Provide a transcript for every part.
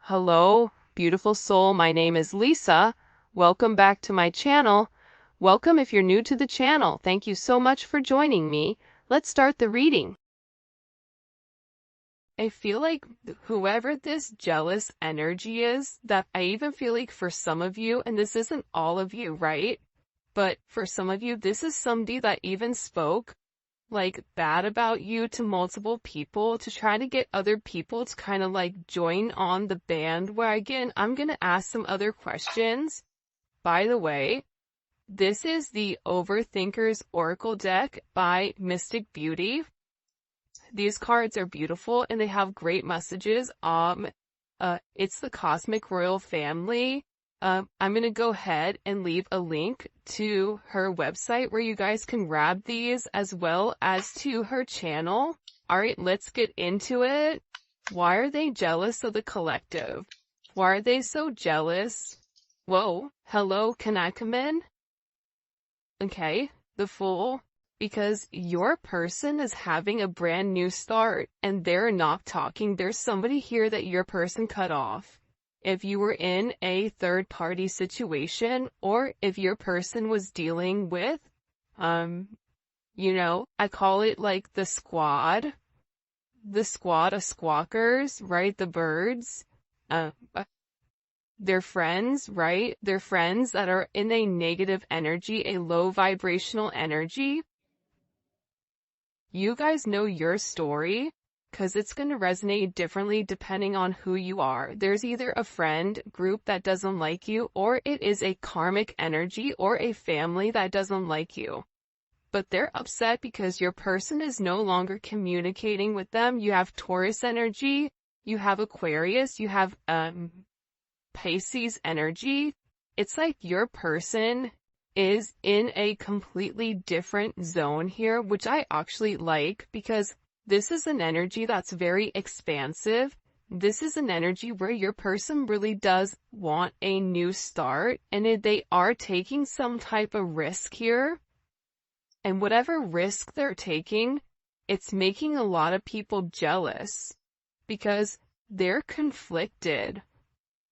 Hello, beautiful soul. My name is Lisa. Welcome back to my channel. Welcome if you're new to the channel. Thank you so much for joining me. Let's start the reading. I feel like whoever this jealous energy is, that I even feel like for some of you, and this isn't all of you, right? But for some of you, this is somebody that even spoke like bad about you to multiple people to try to get other people to kind of like join on the bandwagon. I'm going to ask some other questions. By the way, this is the Overthinker's Oracle deck by Mystic Beauty. These cards are beautiful and they have great messages. It's the Cosmic Royal Family. I'm going to go ahead and leave a link to her website where you guys can grab these as well as to her channel. All right, let's get into it. Why are they jealous of the collective? Why are they so jealous? Whoa, hello, can I come in? Okay, the Fool. Because your person is having a brand new start and they're not talking. There's somebody here that your person cut off. If you were in a third-party situation, or if your person was dealing with, I call it like the squad of squawkers, right? The birds, they're friends, right? They're friends that are in a negative energy, a low vibrational energy. You guys know your story, because it's going to resonate differently depending on who you are. There's either a friend group that doesn't like you, or it is a karmic energy or a family that doesn't like you. But they're upset because your person is no longer communicating with them. You have Taurus energy, you have Aquarius, you have Pisces energy. It's like your person is in a completely different zone here, which I actually like because this is an energy that's very expansive. This is an energy where your person really does want a new start, and they are taking some type of risk here. And whatever risk they're taking, it's making a lot of people jealous because they're conflicted.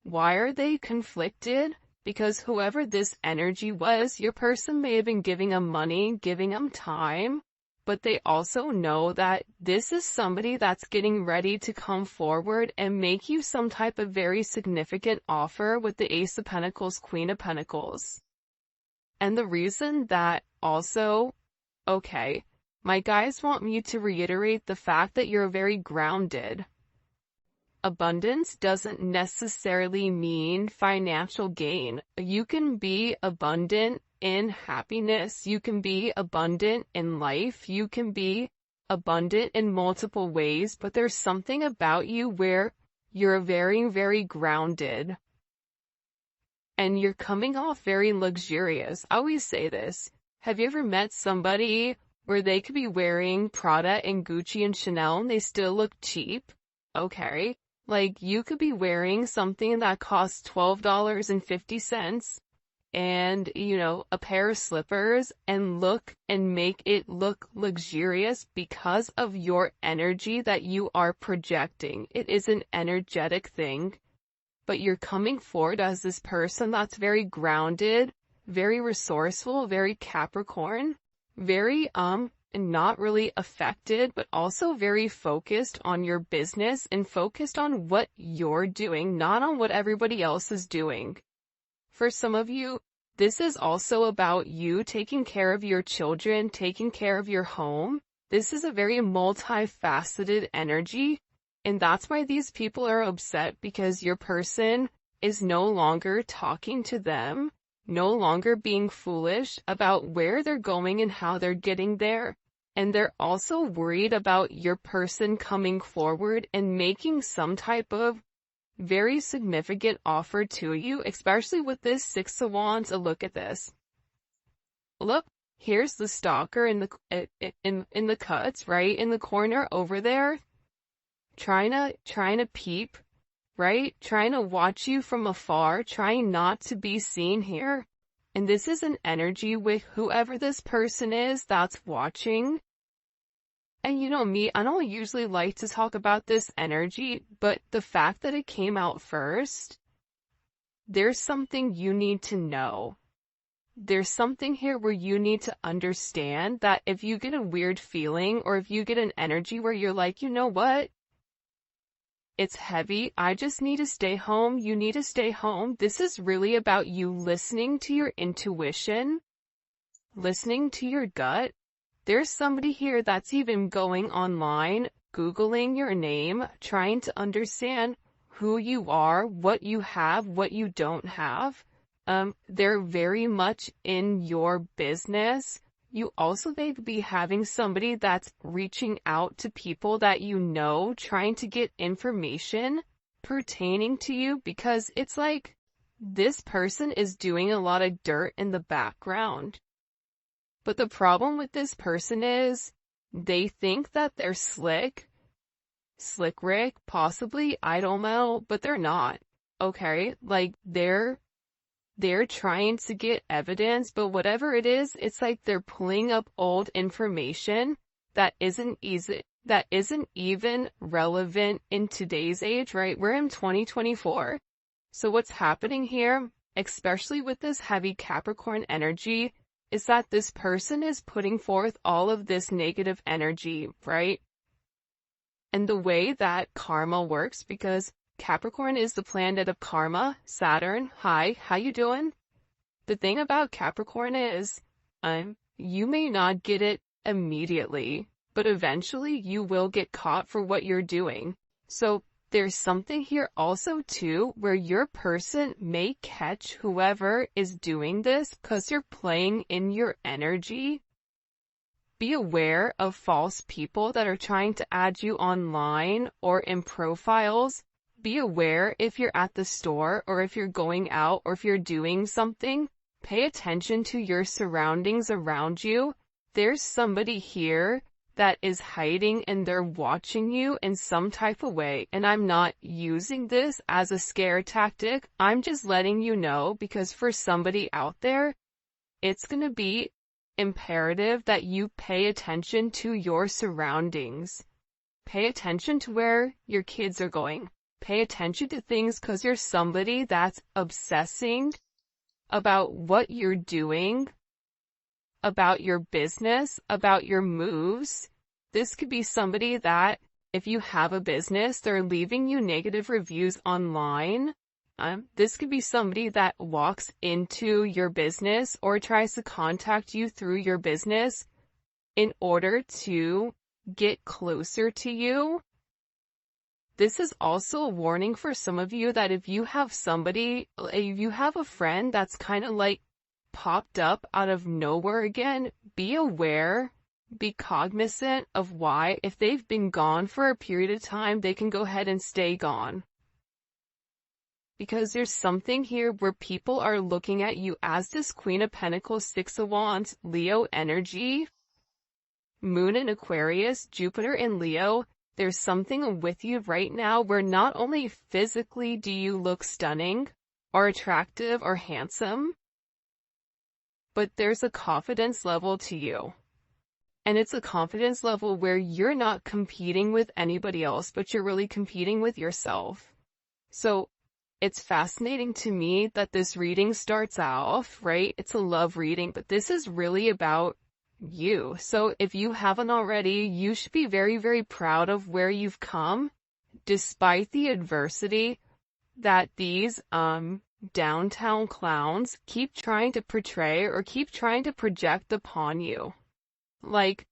Why are they conflicted? Because whoever this energy was, your person may have been giving them money, giving them time, but they also know that this is somebody that's getting ready to come forward and make you some type of very significant offer with the Ace of Pentacles, Queen of Pentacles. And the reason that also, okay, my guys want me to reiterate the fact that you're very grounded. Abundance doesn't necessarily mean financial gain. You can be abundant in happiness. You can be abundant in life. You can be abundant in multiple ways, but there's something about you where you're very, very grounded. And you're coming off very luxurious. I always say this. Have you ever met somebody where they could be wearing Prada and Gucci and Chanel and they still look cheap? Okay. Like, you could be wearing something that costs $12.50 and, a pair of slippers and make it look luxurious because of your energy that you are projecting. It is an energetic thing, but you're coming forward as this person that's very grounded, very resourceful, very Capricorn, very, not really affected, but also very focused on your business and focused on what you're doing, not on what everybody else is doing. For some of you, this is also about you taking care of your children, taking care of your home. This is a very multifaceted energy, and that's why these people are upset, because your person is no longer talking to them, no longer being foolish about where they're going and how they're getting there. And they're also worried about your person coming forward and making some type of very significant offer to you, especially with this Six of Wands. Look at this. Look, here's the stalker in the cuts, right? In the corner over there, trying to peep, right? Trying to watch you from afar, trying not to be seen here. And this is an energy with whoever this person is that's watching. And you know me, I don't usually like to talk about this energy, but the fact that it came out first, there's something you need to know. There's something here where you need to understand that if you get a weird feeling or if you get an energy where you're like, you know what? It's heavy. I just need to stay home. You need to stay home. This is really about you listening to your intuition, listening to your gut. There's somebody here that's even going online, Googling your name, trying to understand who you are, what you have, what you don't have. They're very much in your business. You also may be having somebody that's reaching out to people that you know, trying to get information pertaining to you, because it's like this person is doing a lot of dirt in the background. But the problem with this person is they think that they're slick Rick, possibly, I don't know, but they're not. Okay? Like they're trying to get evidence, but whatever it is, it's like they're pulling up old information that isn't even relevant in today's age, right? We're in 2024. So what's happening here, especially with this heavy Capricorn energy, is that this person is putting forth all of this negative energy, right? And the way that karma works, because Capricorn is the planet of karma, Saturn. Hi, how you doing? The thing about Capricorn is, you may not get it immediately, but eventually you will get caught for what you're doing. So there's something here also too, where your person may catch whoever is doing this because you're playing in your energy. Be aware of false people that are trying to add you online or in profiles. Be aware if you're at the store or if you're going out or if you're doing something. Pay attention to your surroundings around you. There's somebody here that is hiding and they're watching you in some type of way. And I'm not using this as a scare tactic. I'm just letting you know, because for somebody out there, it's going to be imperative that you pay attention to your surroundings. Pay attention to where your kids are going. Pay attention to things, because you're somebody that's obsessing about what you're doing, about your business, about your moves. This could be somebody that, if you have a business, they're leaving you negative reviews online. This could be somebody that walks into your business or tries to contact you through your business in order to get closer to you. This is also a warning for some of you that if you have a friend that's kind of like popped up out of nowhere again, be aware, be cognizant of why. If they've been gone for a period of time, they can go ahead and stay gone. Because there's something here where people are looking at you as this Queen of Pentacles, Six of Wands, Leo energy, Moon in Aquarius, Jupiter in Leo. There's something with you right now where not only physically do you look stunning or attractive or handsome, but there's a confidence level to you. And it's a confidence level where you're not competing with anybody else, but you're really competing with yourself. So it's fascinating to me that this reading starts off, right? It's a love reading, but this is really about you. So if you haven't already, you should be very, very proud of where you've come, despite the adversity that these downtown clowns keep trying to portray or keep trying to project upon you. Like,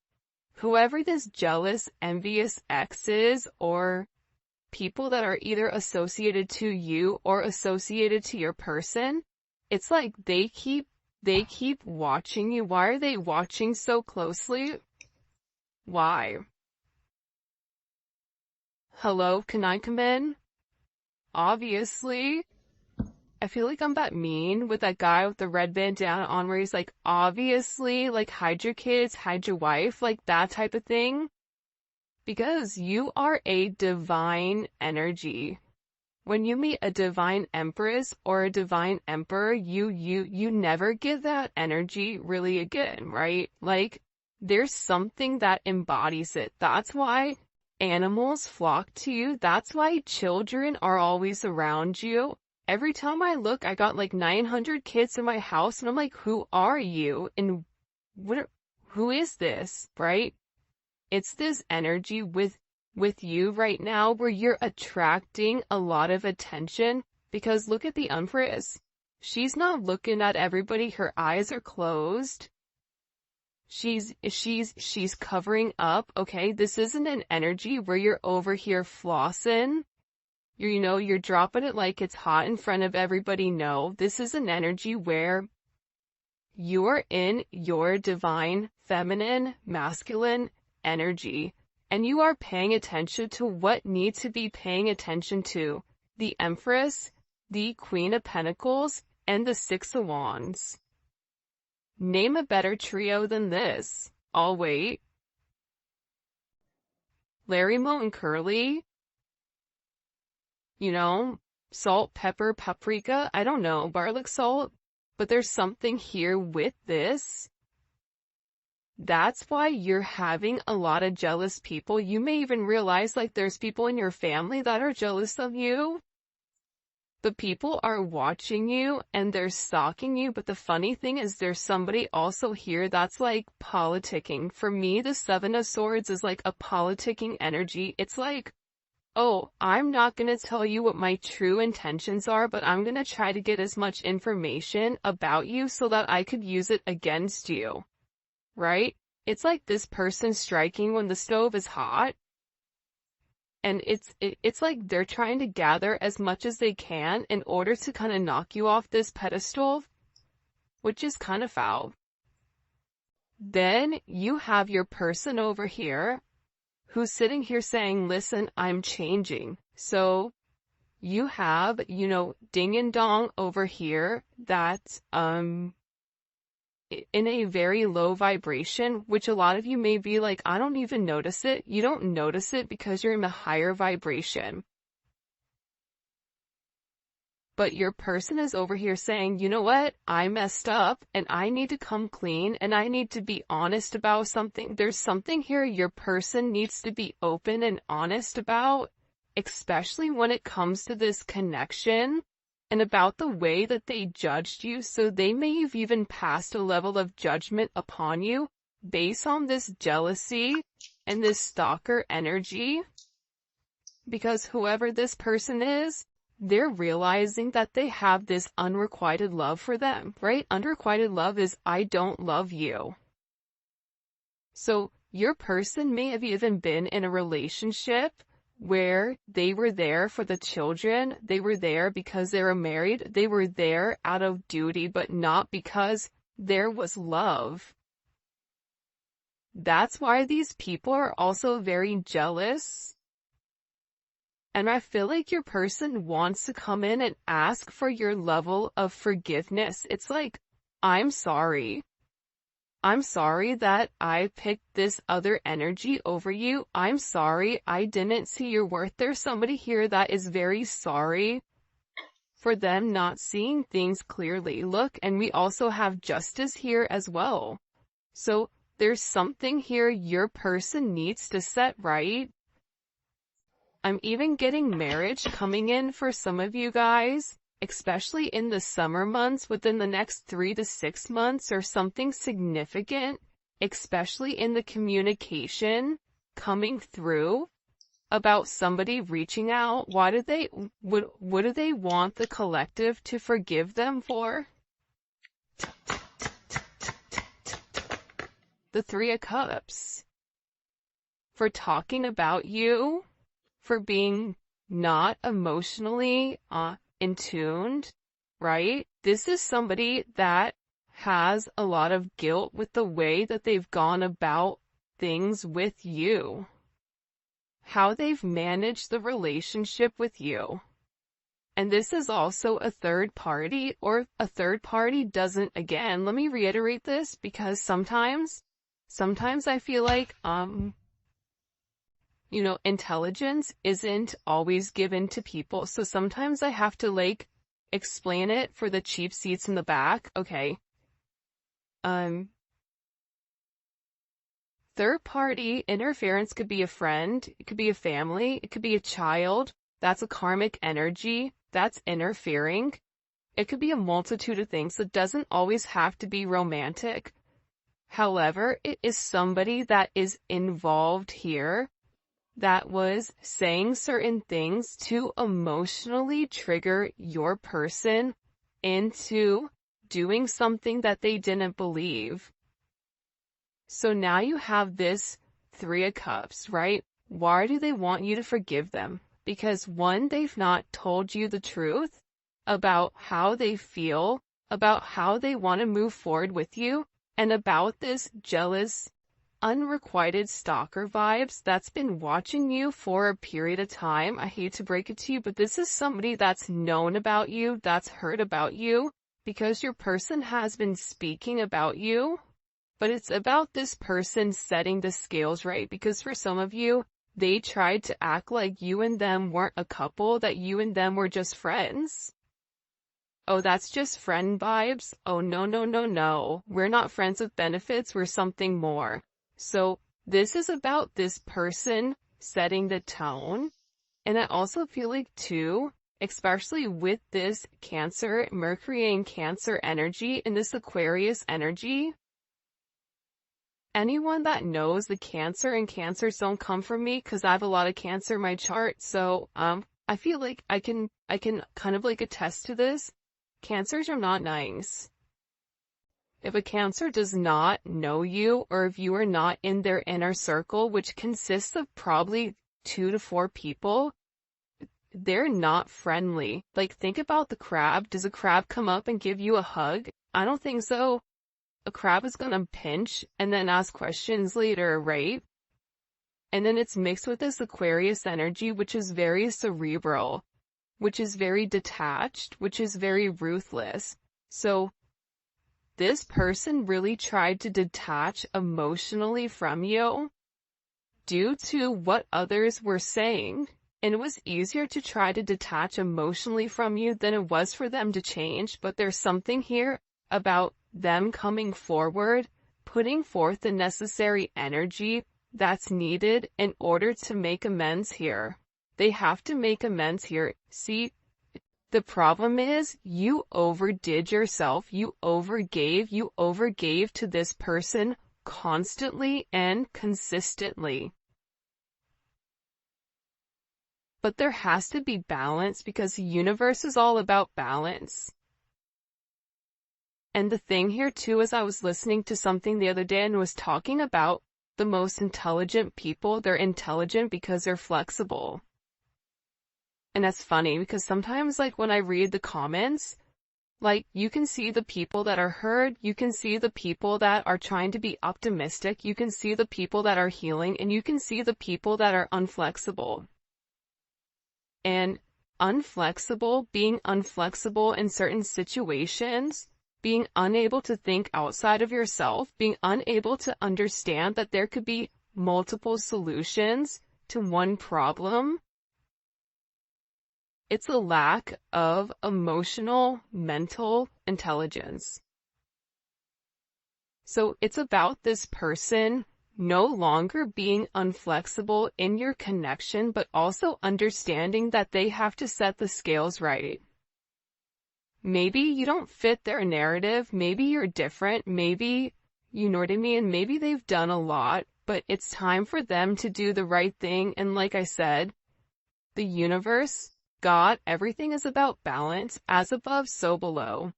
whoever this jealous, envious ex is, or people that are either associated to you or associated to your person, it's like they keep watching you. Why are they watching so closely? Why? Hello, can I come in? Obviously. I feel like I'm that mean with that guy with the red bandana on where he's like, obviously, like, hide your kids, hide your wife, like that type of thing. Because you are a divine energy. When you meet a divine empress or a divine emperor, you never get that energy really again, right? Like, There's something that embodies it. That's why animals flock to you. That's why children are always around you. Every time I look, I got like 900 kids in my house, and I'm like, who are you? And who is this, right? It's this energy with you right now where you're attracting a lot of attention, because look at the Empress. She's not looking at everybody. Her eyes are closed. She's covering up, okay? This isn't an energy where you're over here flossing. You're dropping it like it's hot in front of everybody. No, this is an energy where you're in your divine, feminine, masculine energy, and you are paying attention to what needs to be paying attention to. The Empress, the Queen of Pentacles, and the Six of Wands. Name a better trio than this. I'll wait. Larry, Moe, and Curly. Salt, pepper, paprika. I don't know, garlic salt. But there's something here with this. That's why you're having a lot of jealous people. You may even realize like there's people in your family that are jealous of you. The people are watching you and they're stalking you, but the funny thing is there's somebody also here that's like politicking. For me, the Seven of Swords is like a politicking energy. It's like, oh, I'm not going to tell you what my true intentions are, but I'm going to try to get as much information about you so that I could use it against you, right? It's like this person striking when the stove is hot. And it's like they're trying to gather as much as they can in order to kind of knock you off this pedestal, which is kind of foul. Then you have your person over here who's sitting here saying, listen, I'm changing. So you have, ding and dong over here that's, in a very low vibration, which a lot of you may be like, I don't even notice it. You don't notice it because you're in a higher vibration. But your person is over here saying, you know what? I messed up and I need to come clean and I need to be honest about something. There's something here your person needs to be open and honest about, especially when it comes to this connection. And about the way that they judged you, so they may have even passed a level of judgment upon you based on this jealousy and this stalker energy. Because whoever this person is, they're realizing that they have this unrequited love for them, right? Unrequited love is, I don't love you. So your person may have even been in a relationship where they were there for the children, they were there because they were married, they were there out of duty, but not because there was love. That's why these people are also very jealous. And I feel like your person wants to come in and ask for your level of forgiveness. It's like, I'm sorry. I'm sorry that I picked this other energy over you. I'm sorry I didn't see your worth. There's somebody here that is very sorry for them not seeing things clearly. Look, and we also have justice here as well. So there's something here your person needs to set right. I'm even getting marriage coming in for some of you guys. Especially in the summer months, within the next 3 to 6 months, or something significant, especially in the communication coming through about somebody reaching out. What do they want the collective to forgive them for? The Three of Cups. For talking about you, for being not emotionally, in tuned, right? This is somebody that has a lot of guilt with the way that they've gone about things with you. How they've managed the relationship with you. And this is also a third party, or a third party doesn't, again, let me reiterate this, because sometimes I feel like, intelligence isn't always given to people. So sometimes I have to like explain it for the cheap seats in the back. Okay. Third party interference could be a friend, it could be a family, it could be a child. That's a karmic energy. That's interfering. It could be a multitude of things. It doesn't always have to be romantic. However, it is somebody that is involved here that was saying certain things to emotionally trigger your person into doing something that they didn't believe. So now you have this Three of Cups, right? Why do they want you to forgive them? Because one, they've not told you the truth about how they feel, about how they want to move forward with you, and about this jealous, unrequited stalker vibes that's been watching you for a period of time. I hate to break it to you, but this is somebody that's known about you, that's heard about you, because your person has been speaking about you. But it's about this person setting the scales right, because for some of you, they tried to act like you and them weren't a couple, that you and them were just friends. Oh, that's just friend vibes? Oh, no, no, no, no. We're not friends with benefits, we're something more. So this is about this person setting the tone. And I also feel like too, especially with this Cancer, Mercury and Cancer energy and this Aquarius energy, anyone that knows the Cancer and Cancers don't come from me because I have a lot of Cancer in my chart. So, I feel like I can kind of like attest to this. Cancers are not nice. If a Cancer does not know you, or if you are not in their inner circle, which consists of probably 2 to 4 people, they're not friendly. Like, think about the crab. Does a crab come up and give you a hug? I don't think so. A crab is gonna pinch and then ask questions later, right? And then it's mixed with this Aquarius energy, which is very cerebral, which is very detached, which is very ruthless. So this person really tried to detach emotionally from you due to what others were saying. And it was easier to try to detach emotionally from you than it was for them to change. But there's something here about them coming forward, putting forth the necessary energy that's needed in order to make amends here. They have to make amends here. See, the problem is you overdid yourself. You overgave to this person constantly and consistently. But there has to be balance, because the universe is all about balance. And the thing here too is I was listening to something the other day and was talking about the most intelligent people. They're intelligent because they're flexible. And that's funny because sometimes, like, when I read the comments, like, you can see the people that are hurt, you can see the people that are trying to be optimistic, you can see the people that are healing, and you can see the people that are unflexible. And being unflexible in certain situations, being unable to think outside of yourself, being unable to understand that there could be multiple solutions to one problem. It's a lack of emotional, mental intelligence. So it's about this person no longer being unflexible in your connection, but also understanding that they have to set the scales right. Maybe you don't fit their narrative, maybe you're different, maybe, you know what I mean, maybe they've done a lot, but it's time for them to do the right thing. And like I said, the universe, God, everything is about balance, as above, so below.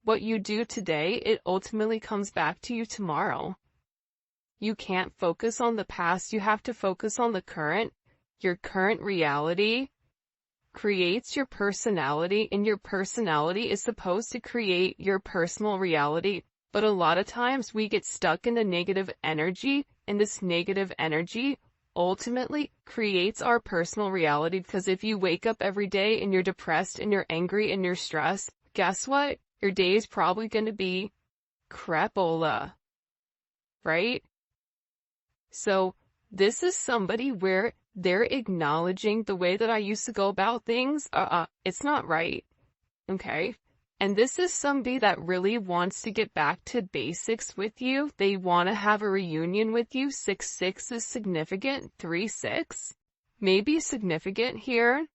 What you do today, it ultimately comes back to you tomorrow. You can't focus on the past, you have to focus on the current. Your current reality creates your personality, and your personality is supposed to create your personal reality. But a lot of times we get stuck in the negative energy, and this negative energy ultimately creates our personal reality. Because if you wake up every day and you're depressed and you're angry and you're stressed, guess what? Your day is probably going to be crapola, right? So this is somebody where they're acknowledging the way that I used to go about things. It's not right. Okay. And this is somebody that really wants to get back to basics with you. They want to have a reunion with you. 6-6 is significant. 3-6 may be significant here.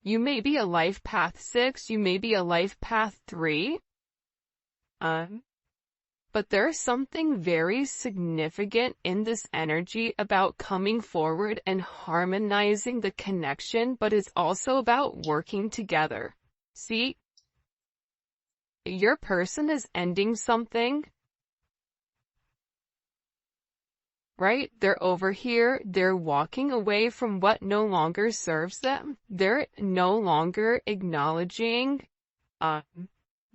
You may be a life path 6. You may be a life path 3. But there's something very significant in this energy about coming forward and harmonizing the connection, but it's also about working together. See? Your person is ending something, right? They're over here. They're walking away from what no longer serves them. They're no longer acknowledging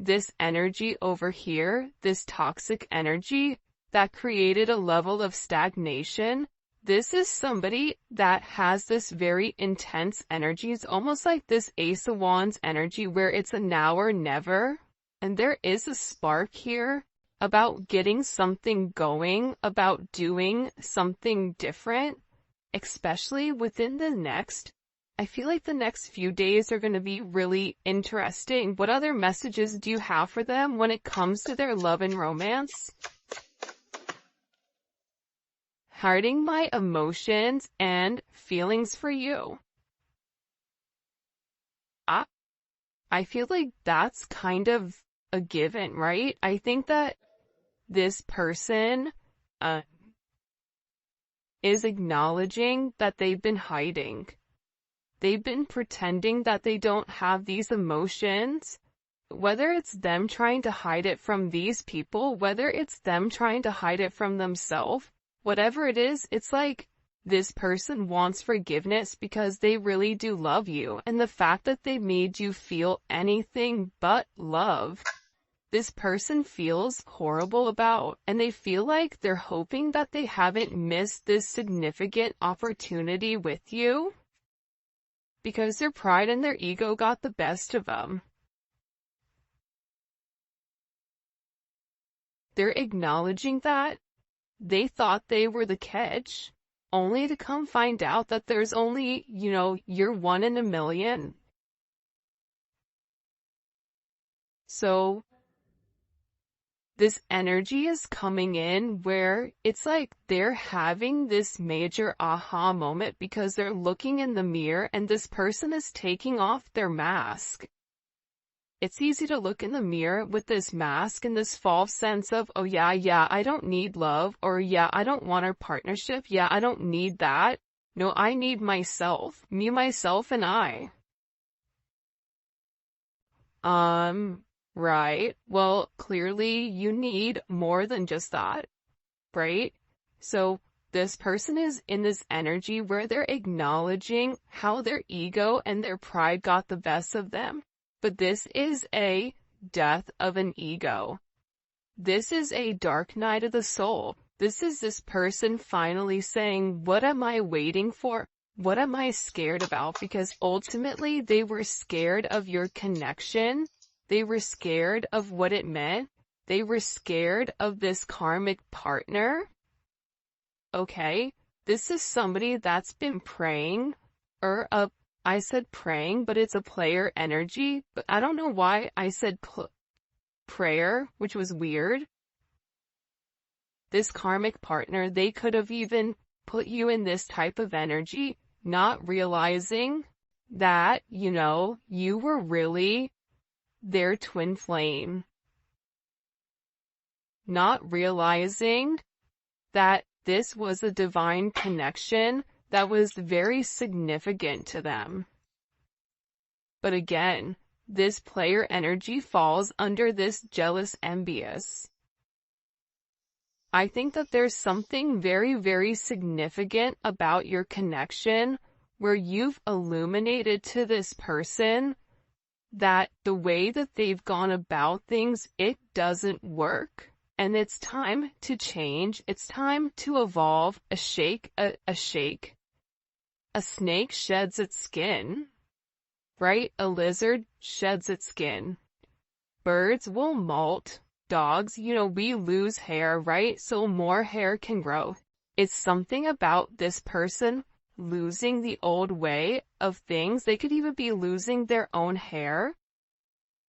this energy over here, this toxic energy that created a level of stagnation. This is somebody that has this very intense energy. It's almost like this Ace of Wands energy where it's a now or never. And there is a spark here about getting something going, about doing something different, especially within the next. I feel like the next few days are going to be really interesting. What other messages do you have for them when it comes to their love and romance? Hiding my emotions and feelings for you. I feel like that's kind of a given, right? I think that this person is acknowledging that they've been hiding. They've been pretending that they don't have these emotions, whether it's them trying to hide it from these people, whether it's them trying to hide it from themselves, whatever it is, it's like this person wants forgiveness because they really do love you. And the fact that they made you feel anything but love, this person feels horrible about, and they feel like they're hoping that they haven't missed this significant opportunity with you because their pride and their ego got the best of them. They're acknowledging that they thought they were the catch, only to come find out that there's only, you're one in a million. So this energy is coming in where it's like they're having this major aha moment because they're looking in the mirror and this person is taking off their mask. It's easy to look in the mirror with this mask and this false sense of, oh yeah, I don't need love, or yeah, I don't want a partnership, yeah, I don't need that. No, I need myself, me, myself, and I. Right. Well, clearly you need more than just that, right? So this person is in this energy where they're acknowledging how their ego and their pride got the best of them. But this is a death of an ego. This is a dark night of the soul. This is this person finally saying, what am I waiting for? What am I scared about? Because ultimately they were scared of your connection. They were scared of what it meant. They were scared of this karmic partner. Okay, this is somebody that's been praying, I said praying, but it's a player energy, but I don't know why I said prayer, which was weird. This karmic partner, they could have even put you in this type of energy, not realizing that, you were really their twin flame. Not realizing that this was a divine connection that was very significant to them. But again, this player energy falls under this jealous, envious. I think that there's something very, very significant about your connection where you've illuminated to this person that the way that they've gone about things, it doesn't work. And it's time to change. It's time to evolve. A shake. A snake sheds its skin, right? A lizard sheds its skin. Birds will molt. Dogs, we lose hair, right? So more hair can grow. It's something about this person losing the old way of things. They could even be losing their own hair.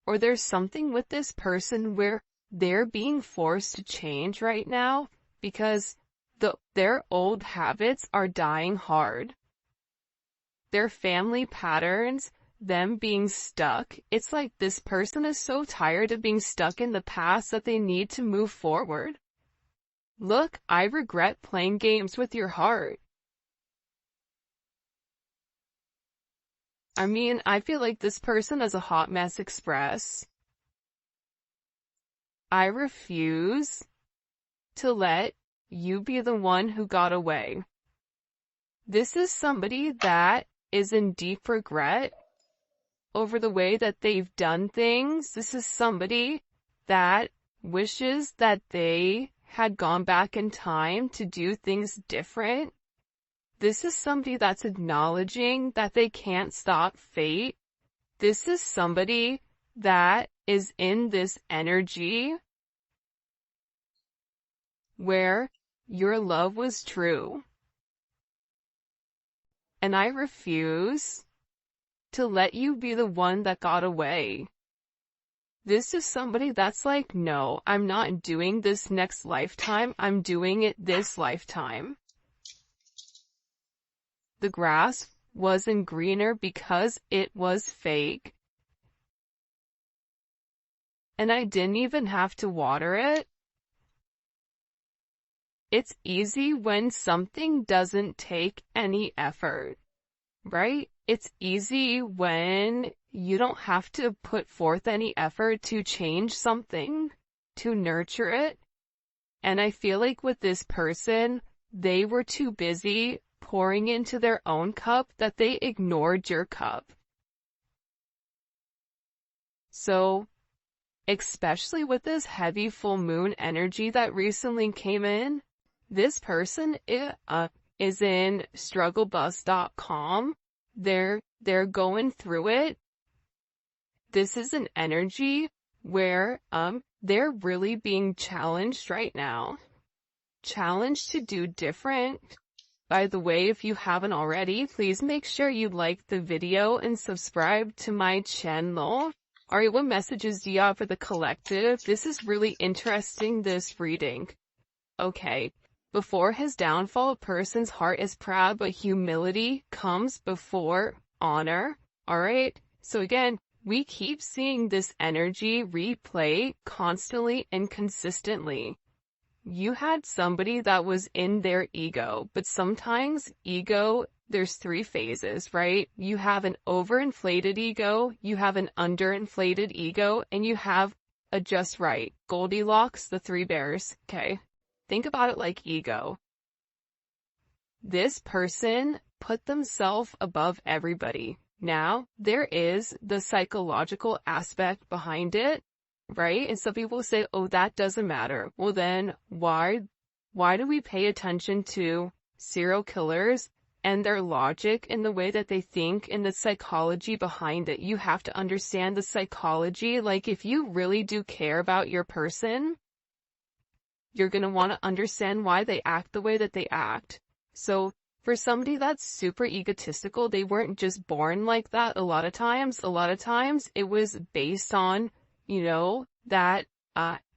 or there's something with this person where they're being forced to change right now because their old habits are dying hard. Their family patterns, them being stuck, it's like this person is so tired of being stuck in the past that they need to move forward. Look, I regret playing games with your heart. I mean, I feel like this person is a hot mess express. I refuse to let you be the one who got away. This is somebody that is in deep regret over the way that they've done things. This is somebody that wishes that they had gone back in time to do things different. This is somebody that's acknowledging that they can't stop fate. This is somebody that is in this energy where your love was true. And I refuse to let you be the one that got away. This is somebody that's like, no, I'm not doing this next lifetime. I'm doing it this lifetime. The grass wasn't greener because it was fake. And I didn't even have to water it. It's easy when something doesn't take any effort, right? It's easy when you don't have to put forth any effort to change something, to nurture it. And I feel like with this person, they were too busy pouring into their own cup that they ignored your cup. So, especially with this heavy full moon energy that recently came in, this person is in strugglebus.com. They're going through it. This is an energy where they're really being challenged right now. Challenged to do different. By the way, if you haven't already, please make sure you like the video and subscribe to my channel. Alright, what messages do you have for the collective? This is really interesting, this reading. Okay. Before his downfall, a person's heart is proud, but humility comes before honor. Alright? So again, we keep seeing this energy replay constantly and consistently. You had somebody that was in their ego, but sometimes ego, there's three phases, right? You have an overinflated ego, you have an underinflated ego, and you have a just right. Goldilocks, the three bears, okay? Think about it like ego. This person put themselves above everybody. Now, there is the psychological aspect behind it, right? And some people say, oh, that doesn't matter. Well, then why do we pay attention to serial killers and their logic and the way that they think and the psychology behind it? You have to understand the psychology. Like, if you really do care about your person, you're going to want to understand why they act the way that they act. So for somebody that's super egotistical, they weren't just born like that. A lot of times it was based on, that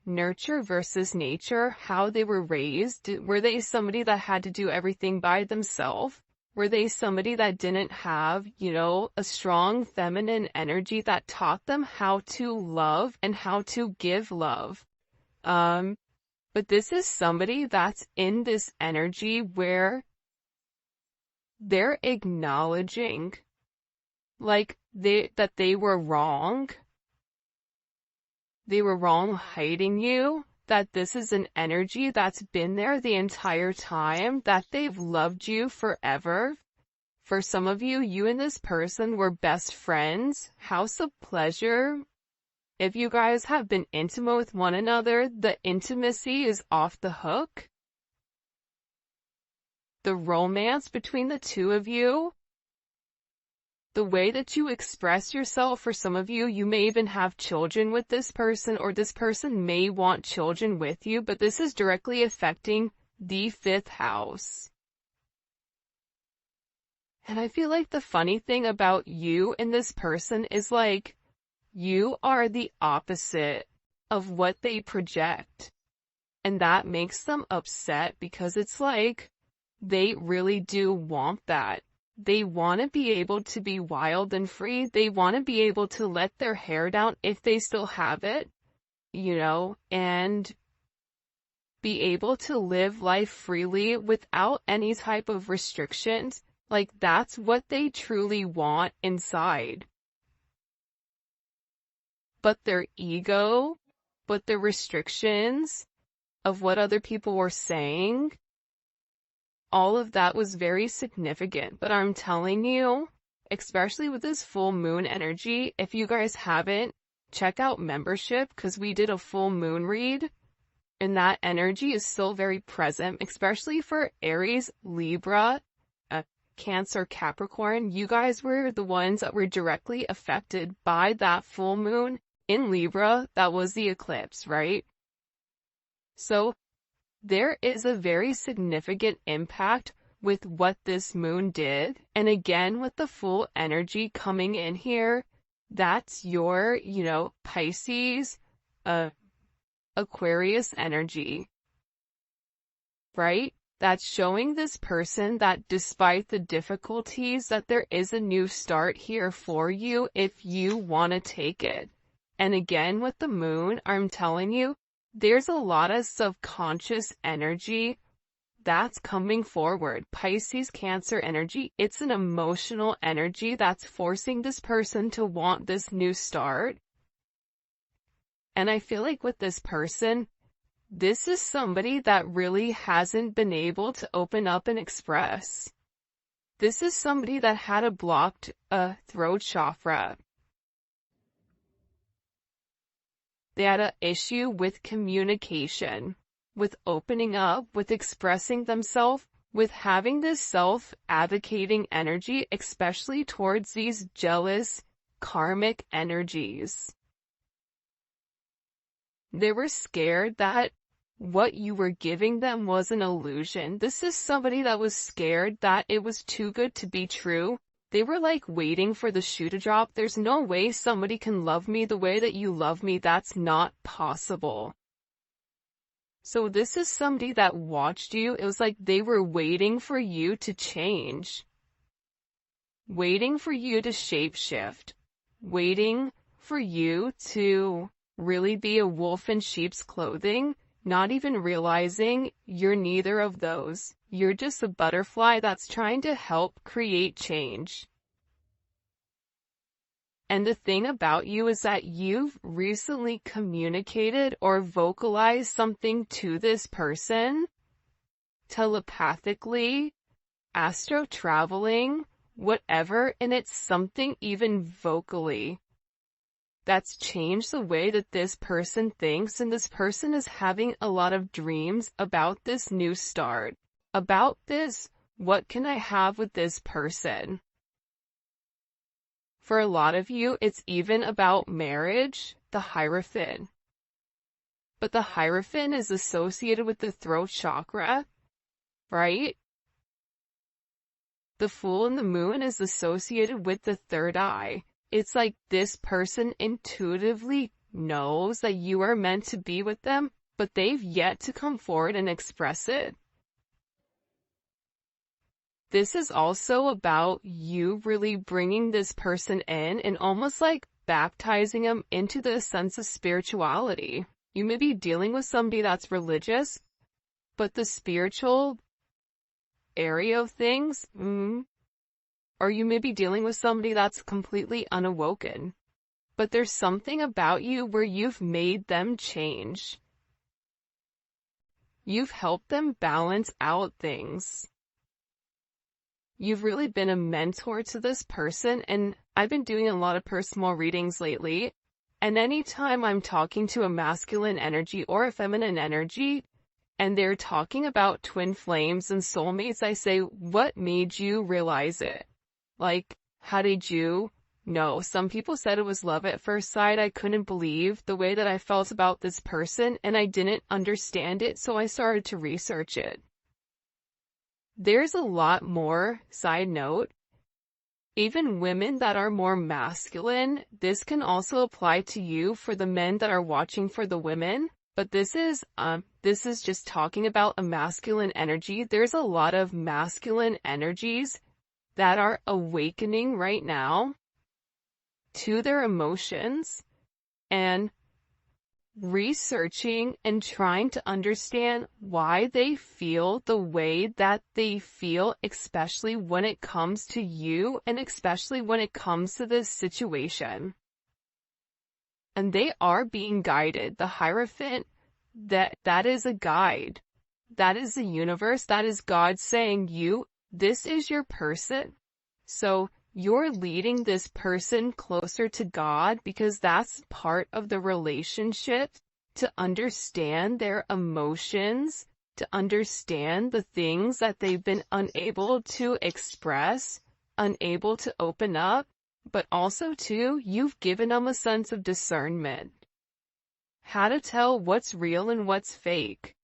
nurture versus nature, how they were raised. Were they somebody that had to do everything by themselves? Were they somebody that didn't have, a strong feminine energy that taught them how to love and how to give love? But this is somebody that's in this energy where they're acknowledging, like, that they were wrong. They were wrong hiding you, that this is an energy that's been there the entire time, that they've loved you forever. For some of you, you and this person were best friends, house of pleasure. If you guys have been intimate with one another, the intimacy is off the hook. The romance between the two of you, the way that you express yourself, for some of you, you may even have children with this person, or this person may want children with you, but this is directly affecting the 5th house. And I feel like the funny thing about you and this person is like, You are the opposite of what they project. And that makes them upset because it's like they really do want that. They want to be able to be wild and free. They want to be able to let their hair down if they still have it, and be able to live life freely without any type of restrictions. Like, that's what they truly want inside. But their ego, but the restrictions of what other people were saying, all of that was very significant. But I'm telling you, especially with this full moon energy, if you guys haven't, check out membership, because we did a full moon read, and that energy is still very present, especially for Aries, Libra, Cancer, Capricorn. You guys were the ones that were directly affected by that full moon in Libra. That was the eclipse, right? So there is a very significant impact with what this moon did. And again, with the full energy coming in here, that's your, Pisces, Aquarius energy, right? That's showing this person that despite the difficulties, that there is a new start here for you if you want to take it. And again, with the moon, I'm telling you, there's a lot of subconscious energy that's coming forward. Pisces, Cancer energy, it's an emotional energy that's forcing this person to want this new start. And I feel like with this person, this is somebody that really hasn't been able to open up and express. This is somebody that had a blocked throat chakra. They had an issue with communication, with opening up, with expressing themselves, with having this self-advocating energy, especially towards these jealous, karmic energies. They were scared that what you were giving them was an illusion. This is somebody that was scared that it was too good to be true. They were like waiting for the shoe to drop. There's no way somebody can love me the way that you love me. That's not possible. So this is somebody that watched you. It was like they were waiting for you to change. Waiting for you to shapeshift. Waiting for you to really be a wolf in sheep's clothing. Not even realizing you're neither of those. You're just a butterfly that's trying to help create change. And the thing about you is that you've recently communicated or vocalized something to this person, telepathically, astro traveling, whatever, and it's something even vocally that's changed the way that this person thinks, and this person is having a lot of dreams about this new start, about this, what can I have with this person? For a lot of you, it's even about marriage, the Hierophant. But the Hierophant is associated with the throat chakra, right? The Fool and the Moon is associated with the third eye. It's like this person intuitively knows that you are meant to be with them, but they've yet to come forward and express it. This is also about you really bringing this person in and almost like baptizing them into the sense of spirituality. You may be dealing with somebody that's religious, but the spiritual area of things, or you may be dealing with somebody that's completely unawoken. But there's something about you where you've made them change. You've helped them balance out things. You've really been a mentor to this person, and I've been doing a lot of personal readings lately, and anytime I'm talking to a masculine energy or a feminine energy, and they're talking about twin flames and soulmates, I say, what made you realize it? Like, how did you know? Some people said it was love at first sight. I couldn't believe the way that I felt about this person, and I didn't understand it, so I started to research it. There's a lot more, side note, Even women that are more masculine, this can also apply to you for the men that are watching for the women. But this is just talking about a masculine energy. There's a lot of masculine energies that are awakening right now to their emotions and researching and trying to understand why they feel the way that they feel, especially when it comes to you and especially when it comes to this situation. And they are being guided. The Hierophant, that is a guide. That is the universe. That is God saying, this is your person. So you're leading this person closer to God because that's part of the relationship, to understand their emotions, to understand the things that they've been unable to express, unable to open up, but also too, you've given them a sense of discernment. How to tell what's real and what's fake.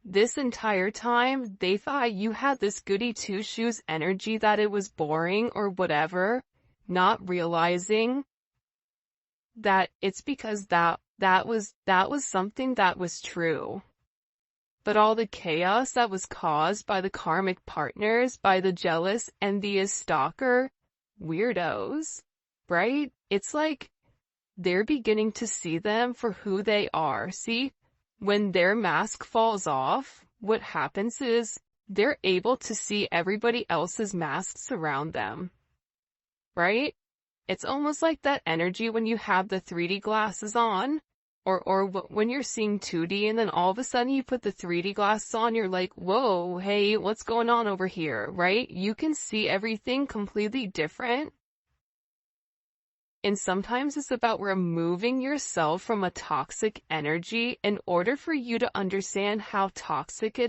This entire time, they thought you had this goody two-shoes energy, that it was boring or whatever, not realizing that it's because that was something that was true. But all the chaos that was caused by the karmic partners, by the jealous, envious, stalker, weirdos, right? It's like they're beginning to see them for who they are. See? When their mask falls off, what happens is they're able to see everybody else's masks around them, right? It's almost like that energy when you have the 3D glasses on, or when you're seeing 2D and then all of a sudden you put the 3D glasses on, you're like, whoa, hey, what's going on over here, right? You can see everything completely different. And sometimes it's about removing yourself from a toxic energy in order for you to understand how toxic it